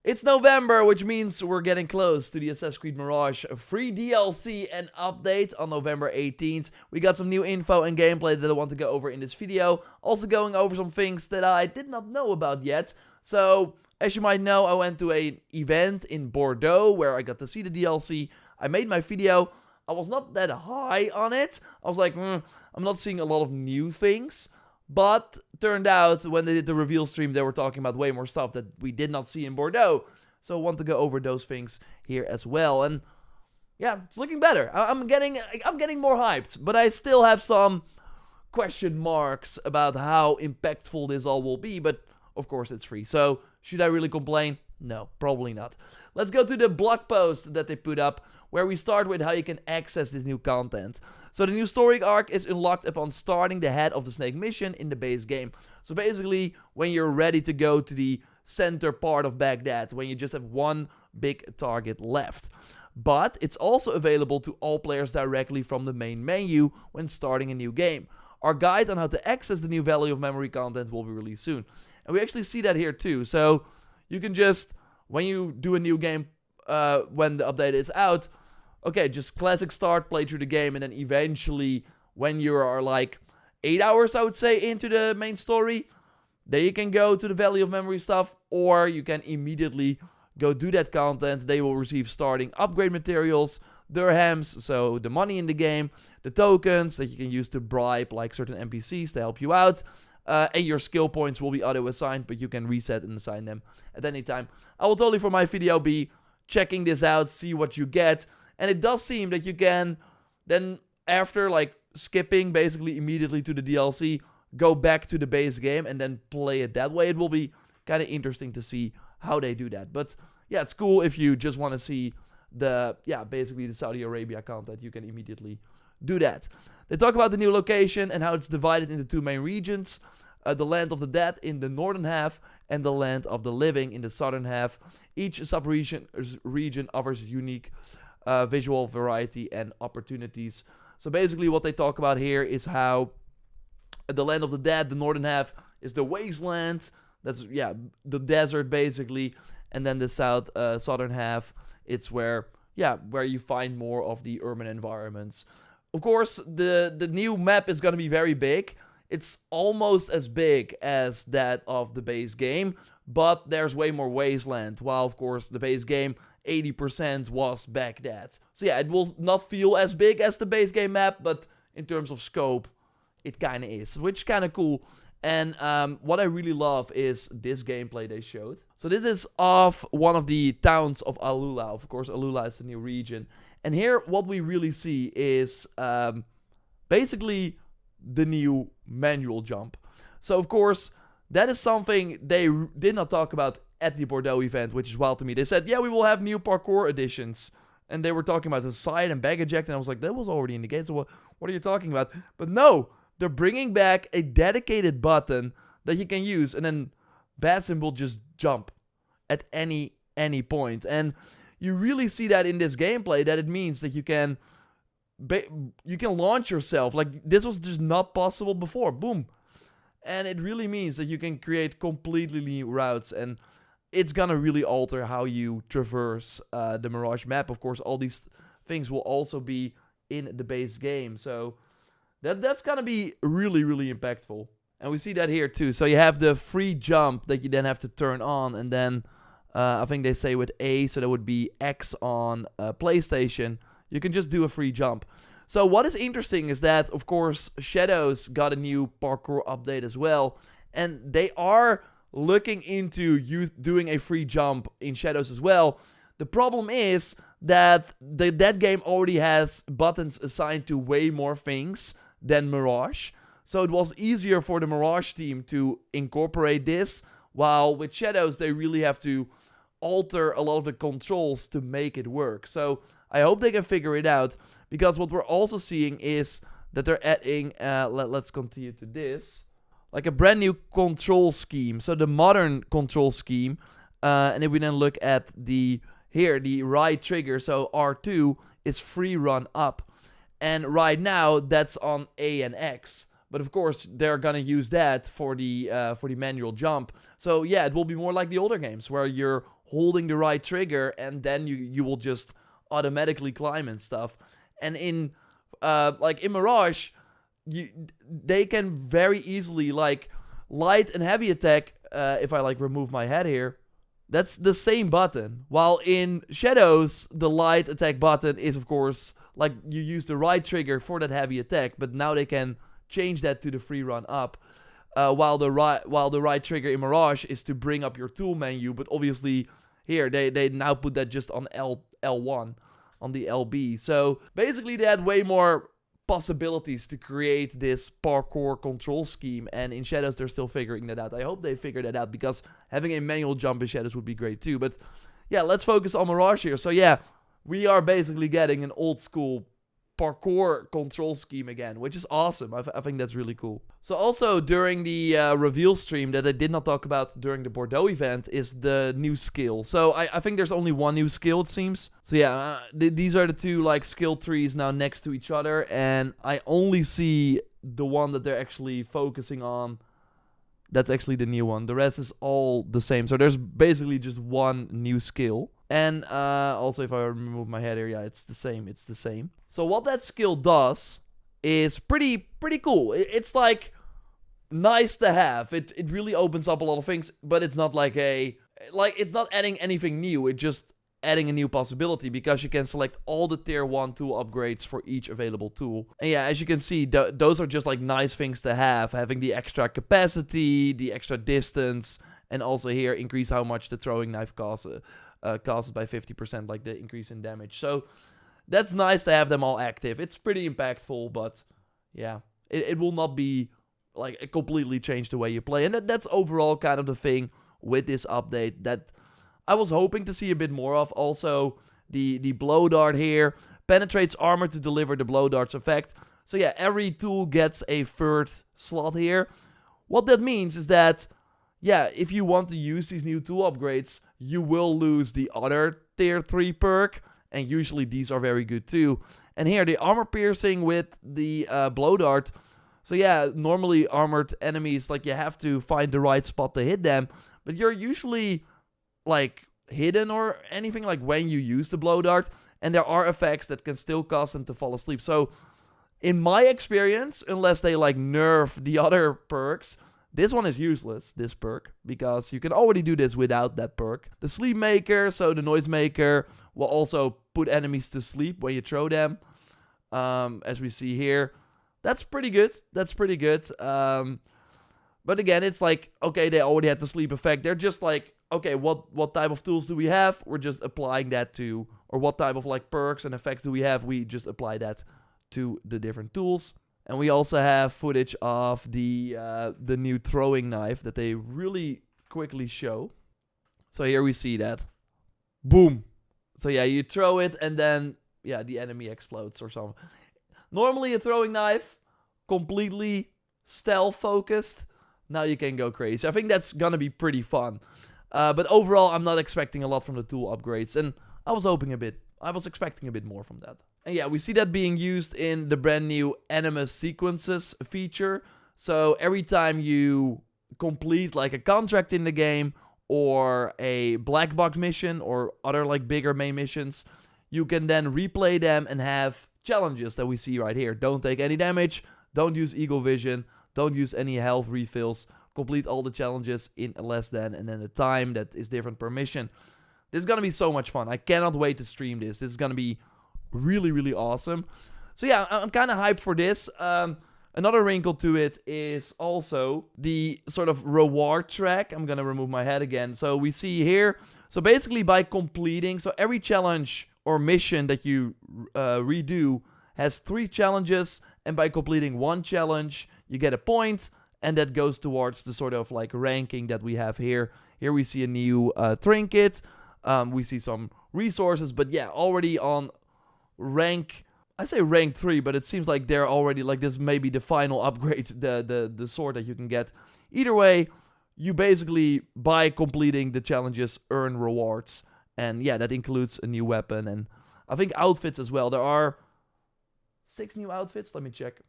It's November, which means we're getting close to the Assassin's Creed Mirage free DLC and update on November 18th. We got some new info and gameplay that I want to go over in this video. Also going over some things that I did not know about yet. So, as you might know, I went to an event in Bordeaux where I got to see the DLC. I made my video. I was not that high on it. I was like, I'm not seeing a lot of new things. But turned out when they did the reveal stream, they were talking about way more stuff that we did not see in Bordeaux. So I want to go over those things here as well. And yeah, it's looking better. I'm getting more hyped, but I still have some question marks about how impactful this all will be. But of course, it's free. So should I really complain? No, probably not. Let's go to the blog post that they put up, where we start with how you can access this new content. So the new story arc is unlocked upon starting the Head of the Snake mission in the base game. So basically, when you're ready to go to the center part of Baghdad, when you just have one big target left. But it's also available to all players directly from the main menu when starting a new game. Our guide on how to access the new value of memory content will be released soon. And we actually see that here too. So you can just, when you do a new game, when the update is out, okay, just classic start, play through the game, and then eventually, when you are like 8 hours, I would say, into the main story, then you can go to the Valley of Memory stuff, or you can immediately go do that content. They will receive starting upgrade materials, dirhams, so the money in the game, the tokens that you can use to bribe like certain NPCs to help you out, and your skill points will be auto-assigned, but you can reset and assign them at any time. I will totally, for my video, be checking this out, see what you get. And it does seem that you can then, after like skipping basically immediately to the DLC, go back to the base game and then play it that way. It will be kind of interesting to see how they do that. But yeah, it's cool if you just want to see basically the Saudi Arabia content, you can immediately do that. They talk about the new location and how it's divided into two main regions. The Land of the Dead in the northern half and the Land of the Living in the southern half. Each sub-region offers unique visual variety and opportunities. So basically what they talk about here is how the Land of the Dead, the northern half, is the wasteland. That's, the desert basically. And then the southern half, it's where you find more of the urban environments. Of course, the new map is going to be very big. It's almost as big as that of the base game, but there's way more wasteland. While, of course, the base game, 80% was Baghdad. So yeah, it will not feel as big as the base game map, but in terms of scope, it kind of is, which is kind of cool. And what I really love is this gameplay they showed. So this is of one of the towns of Alula. Of course, Alula is the new region. And here, what we really see is basically the new manual jump. So, of course, that is something they did not talk about at the Bordeaux event, which is wild to me. They said, yeah, we will have new parkour additions. And they were talking about the side and back eject, and I was like, that was already in the game, so what are you talking about? But no, they're bringing back a dedicated button that you can use, and then Batson will just jump at any point. And you really see that in this gameplay, that it means that you can launch yourself. Like, this was just not possible before. Boom. And it really means that you can create completely new routes, and it's gonna really alter how you traverse the Mirage map. Of course, all these things will also be in the base game, so that's gonna be really, really impactful. And we see that here too. So you have the free jump that you then have to turn on, and then I think they say with A, so that would be X on PlayStation, you can just do a free jump. So what is interesting is that, of course, Shadows got a new parkour update as well, and they are looking into you doing a free jump in Shadows as well. The problem is that that game already has buttons assigned to way more things than Mirage. So it was easier for the Mirage team to incorporate this, while with Shadows they really have to alter a lot of the controls to make it work. So I hope they can figure it out, because what we're also seeing is that they're adding, let's continue to this, like a brand new control scheme. So the modern control scheme, and if we then look at the right trigger, so R2 is free run up. And right now that's on A and X. But of course they're gonna use that for the manual jump. So yeah, it will be more like the older games where you're holding the right trigger, and then you will just automatically climb and stuff. And in like in Mirage, they can very easily, like, light and heavy attack, if I like remove my head here, that's the same button. While in Shadows, the light attack button is, of course, like, you use the right trigger for that heavy attack, but now they can change that to the free run up. While the right trigger in Mirage is to bring up your tool menu, but obviously here they now put that just on L1, on the LB. So basically they had way more possibilities to create this parkour control scheme, and in Shadows they're still figuring that out. I hope they figure that out, because having a manual jump in Shadows would be great too. But yeah, let's focus on Mirage here. So yeah, we are basically getting an old school parkour control scheme again, which is awesome. I think that's really cool. So also during the reveal stream that I did not talk about during the Bordeaux event is the new skill. So I think there's only one new skill, it seems. So yeah, these are the two like skill trees now next to each other, and I only see the one that they're actually focusing on. That's actually the new one. The rest is all the same. So there's basically just one new skill. And also, if I remove my head here, yeah, it's the same. It's the same. So what that skill does is pretty cool. It's like nice to have. It really opens up a lot of things, but it's not like it's not adding anything new. It's just adding a new possibility, because you can select all the tier 1 tool upgrades for each available tool. And yeah, as you can see, those are just like nice things to have. Having the extra capacity, the extra distance, and also here increase how much the throwing knife costs by 50%, like the increase in damage. So that's nice to have them all active. It's pretty impactful, but yeah, it will not be like completely change the way you play. And that's overall kind of the thing with this update that I was hoping to see a bit more of. Also, the blow dart here penetrates armor to deliver the blow dart's effect. So yeah, every tool gets a third slot here. What that means is that, yeah, if you want to use these new tool upgrades, you will lose the other tier 3 perk, and usually these are very good too. And here, the armor piercing with the blow dart. So yeah, normally armored enemies, like, you have to find the right spot to hit them, but you're usually like hidden or anything like when you use the blow dart, and there are effects that can still cause them to fall asleep. So in my experience, unless they like nerf the other perks, this one is useless, this perk, because you can already do this without that perk. The sleep maker, so the noise maker, will also put enemies to sleep when you throw them, as we see here. That's pretty good. That's pretty good. But again, it's like, okay, they already had the sleep effect. They're just like, okay, what type of tools do we have? We're just applying that to, or what type of like perks and effects do we have? We just apply that to the different tools. And we also have footage of the new throwing knife that they really quickly show. So here we see that. Boom. So yeah, you throw it and then, yeah, the enemy explodes or something. Normally a throwing knife, completely stealth focused. Now you can go crazy. I think that's gonna be pretty fun. But overall, I'm not expecting a lot from the tool upgrades. And I was expecting a bit more from that. And yeah, we see that being used in the brand new Animus Sequences feature. So every time you complete like a contract in the game, or a black box mission, or other like bigger main missions, you can then replay them and have challenges that we see right here. Don't take any damage, don't use eagle vision, don't use any health refills, complete all the challenges in less than, and then the time that is different per mission. This is gonna be so much fun. I cannot wait to stream this. This is gonna be really, really awesome. So yeah, I'm kind of hyped for this. Another wrinkle to it is also the sort of reward track. I'm gonna remove my head again. So we see here, so basically by completing, so every challenge or mission that you redo has 3 challenges, and by completing 1 challenge, you get a point, and that goes towards the sort of like ranking that we have here. Here we see a new trinket. We see some resources, but yeah, already on rank, I say rank 3, but it seems like they're already like this may be the final upgrade, the sword that you can get. Either way, you basically, by completing the challenges, earn rewards. And yeah, that includes a new weapon, and I think outfits as well. There are 6 new outfits, let me check.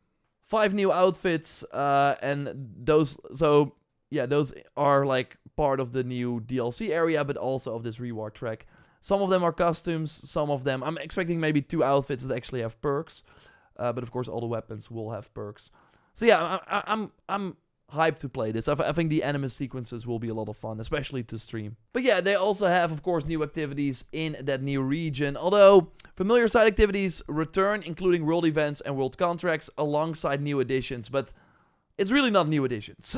5 new outfits, and those, so yeah, those are like part of the new DLC area, but also of this reward track. Some of them are costumes, some of them... I'm expecting maybe 2 outfits that actually have perks. But of course, all the weapons will have perks. So yeah, I'm hyped to play this. I think the anime sequences will be a lot of fun, especially to stream. But yeah, they also have, of course, new activities in that new region. Although, familiar side activities return, including world events and world contracts, alongside new additions. But it's really not new additions.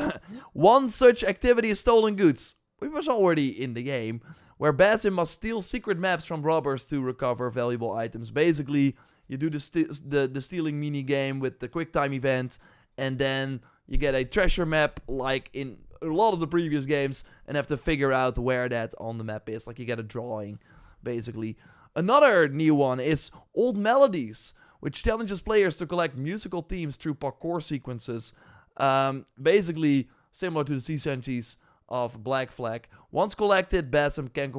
One such activity is stolen goods, which was already in the game, where Basim must steal secret maps from robbers to recover valuable items. Basically, you do the stealing mini game with the quick time event, and then you get a treasure map like in a lot of the previous games, and have to figure out where that on the map is. Like, you get a drawing, basically. Another new one is Old Melodies, which challenges players to collect musical themes through parkour sequences. Basically, similar to the sea shanties of Black Flag. Once collected, Basim can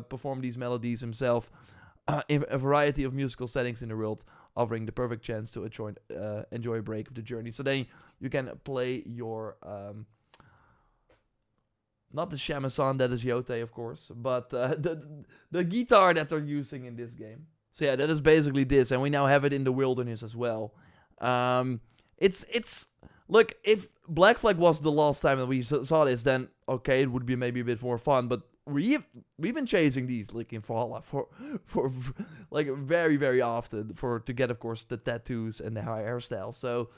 perform these melodies himself in a variety of musical settings in the world, offering the perfect chance to enjoy a break of the journey. So then you can play your... not the shamisen, that is Yote, of course, but the guitar that they're using in this game. So yeah, that is basically this, and we now have it in the wilderness as well. Look, if Black Flag was the last time that we saw this, then okay, it would be maybe a bit more fun, but we've been chasing these like in Valhalla for like very, very often to get, of course, the tattoos and the hairstyle. So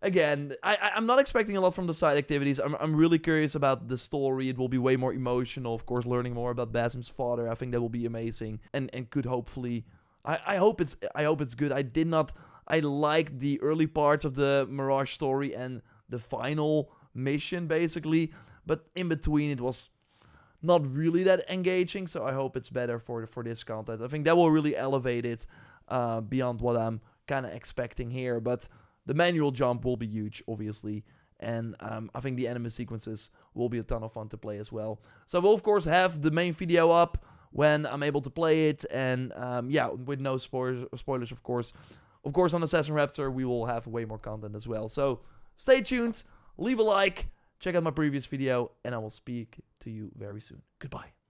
again, I'm not expecting a lot from the side activities. I'm really curious about the story. It will be way more emotional, of course, learning more about Basim's father. I think that will be amazing and could hopefully... I hope it's good. I liked the early parts of the Mirage story and the final mission, basically. But in between, it was not really that engaging. So I hope it's better for this content. I think that will really elevate it beyond what I'm kind of expecting here. But the manual jump will be huge, obviously. And I think the anime sequences will be a ton of fun to play as well. So we'll, of course, have the main video up when I'm able to play it. And yeah, with no spoilers, of course. Of course, on JorRaptor, we will have way more content as well. So stay tuned, leave a like, check out my previous video, and I will speak to you very soon. Goodbye.